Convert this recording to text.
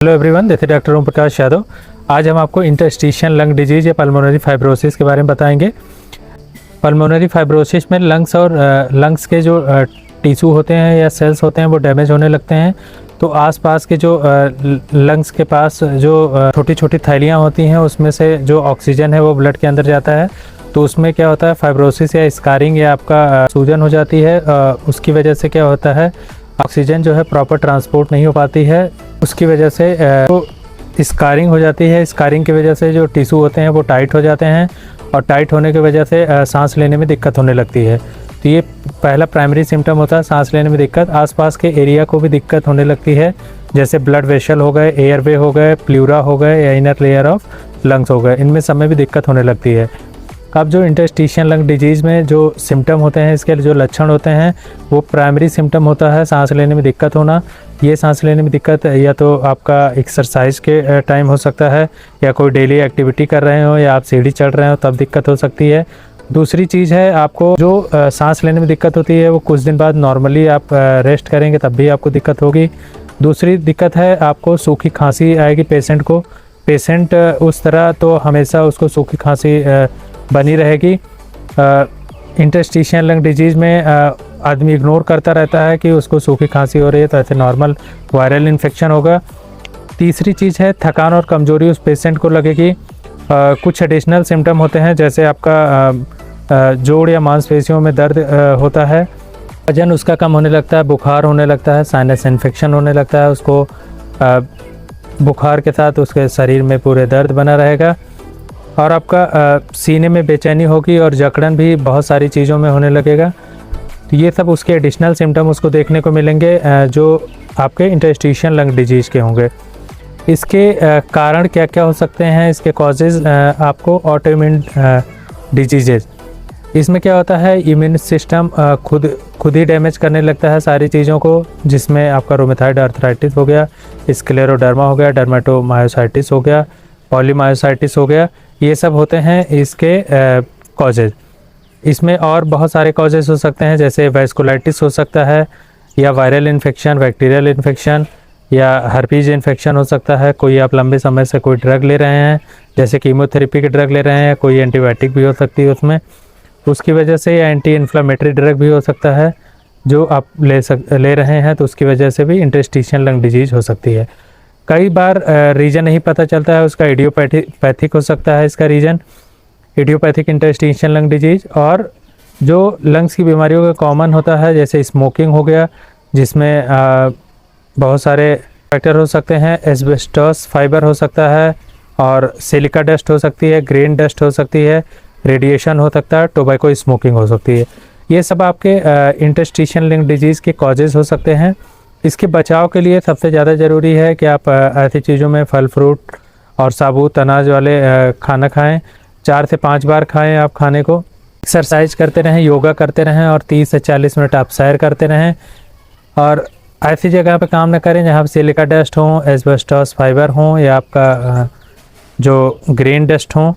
Hello everyone, this is doctor Om Prakash Yadav. आज हम आपको इंटरस्टिशियल लंग डिजीज या पल्मोनरी फाइब्रोसिस के बारे में बताएंगे। पल्मोनरी फाइब्रोसिस में लंग्स और लंग्स के जो टिश्यू होते हैं या सेल्स होते हैं वो डैमेज होने लगते हैं। तो आसपास के जो लंग्स के पास जो छोटी छोटी थैलियाँ होती हैं उसमें से जो ऑक्सीजन है वो ब्लड के अंदर जाता है। तो उसमें क्या होता है, फाइब्रोसिस या स्कारिंग या आपका सूजन हो जाती है। उसकी वजह से क्या होता है, ऑक्सीजन जो है प्रॉपर ट्रांसपोर्ट नहीं हो पाती है। उसकी वजह से तो स्कारिंग हो जाती है। स्कारिंग की वजह से जो टिश्यू होते हैं वो टाइट हो जाते हैं और टाइट होने की वजह से सांस लेने में दिक्कत होने लगती है। तो ये पहला प्राइमरी सिम्टम होता है, सांस लेने में दिक्कत। आसपास के एरिया को भी दिक्कत होने लगती है, जैसे ब्लड वेसल हो गए, एयरवे हो गए, प्लूरा हो गए या इनर लेयर ऑफ लंग्स हो गए, इनमें सब में भी दिक्कत होने लगती है। अब जो इंटरस्टिशियल लंग डिजीज़ में जो सिम्टम होते हैं, इसके जो लक्षण होते हैं, वो प्राइमरी सिम्टम होता है सांस लेने में दिक्कत होना। ये सांस लेने में दिक्कत या तो आपका एक्सरसाइज के टाइम हो सकता है, या कोई डेली एक्टिविटी कर रहे हो, या आप सीढ़ी चढ़ रहे हो तब दिक्कत हो सकती है। दूसरी चीज़ है, आपको जो सांस लेने में दिक्कत होती है वो कुछ दिन बाद नॉर्मली आप रेस्ट करेंगे तब भी आपको दिक्कत होगी। दूसरी दिक्कत है, आपको सूखी खांसी आएगी पेशेंट को। पेशेंट उस तरह तो हमेशा उसको सूखी खांसी बनी रहेगी। इंटरस्टिशियल लंग डिजीज़ में आदमी इग्नोर करता रहता है कि उसको सूखी खांसी हो रही है, तो ऐसे नॉर्मल वायरल इन्फेक्शन होगा। तीसरी चीज़ है, थकान और कमजोरी उस पेशेंट को लगेगी। कुछ एडिशनल सिम्टम होते हैं, जैसे आपका जोड़ या मांसपेशियों में दर्द होता है, वजन उसका कम होने लगता है, बुखार होने लगता है, साइनस इन्फेक्शन होने लगता है उसको। बुखार के साथ उसके शरीर में पूरे दर्द बना रहेगा, और आपका सीने में बेचैनी होगी और जकड़न भी बहुत सारी चीज़ों में होने लगेगा। तो ये सब उसके एडिशनल सिम्टम उसको देखने को मिलेंगे जो आपके इंटरस्टिशियल लंग डिजीज़ के होंगे। इसके कारण क्या क्या हो सकते हैं, इसके कॉजेज़ आपको ऑटोइम्यून डिजीजेज। इसमें क्या होता है, इम्यून सिस्टम खुद ही डैमेज करने लगता है सारी चीज़ों को, जिसमें आपका रोमेथॉइड आर्थराइटिस हो गया, स्क्लेरोडर्मा हो गया, डर्मेटोमायोसाइटिस हो गया, पॉलीमायोसाइटिस हो गया। ये सब होते हैं इसके कॉजेज़। इसमें और बहुत सारे कॉजेज़ हो सकते हैं, जैसे वैस्कुलाइटिस हो सकता है, या वायरल इन्फेक्शन, बैक्टीरियल इन्फेक्शन, या हर्पीज इन्फेक्शन हो सकता है। कोई आप लंबे समय से कोई ड्रग ले रहे हैं, जैसे कीमोथेरेपी के ड्रग ले रहे हैं, कोई एंटीबायोटिक भी हो सकती है उसमें, उसकी वजह से, या एंटी इन्फ्लेमेटरी ड्रग भी हो सकता है जो आप ले रहे हैं, तो उसकी वजह से भी इंटरस्टिशियल लंग डिजीज़ हो सकती है। कई बार रीज़न नहीं पता चलता है उसका, इडियोपैथिक हो सकता है इसका reason, idiopathic interstitial lung disease. और जो लंग्स की बीमारियों का कॉमन होता है, जैसे स्मोकिंग हो गया, जिसमें बहुत सारे फैक्टर हो सकते हैं। एस्बेस्टोस फाइबर हो सकता है, और सिलिका डस्ट हो सकती है, ग्रेन डस्ट हो सकती है, रेडिएशन हो सकता है, टोबैको स्मोकिंग हो सकती है। ये सब आपके इंटरस्टिशियल लंग डिजीज़ के कॉजेज़ हो सकते हैं। इसके बचाव के लिए सबसे ज़्यादा ज़रूरी है कि आप ऐसी चीज़ों में फल फ्रूट और साबुत अनाज वाले खाना खाएं। 4 से 5 बार खाएं आप खाने को। एक्सरसाइज करते रहें, योगा करते रहें, और 30 से 40 मिनट आप सैर करते रहें। और ऐसी जगह पे काम न करें जहाँ पर सिलिका डस्ट हो, एस्बेस्टोस फाइबर हो, या आपका जो ग्रेन डस्ट हो।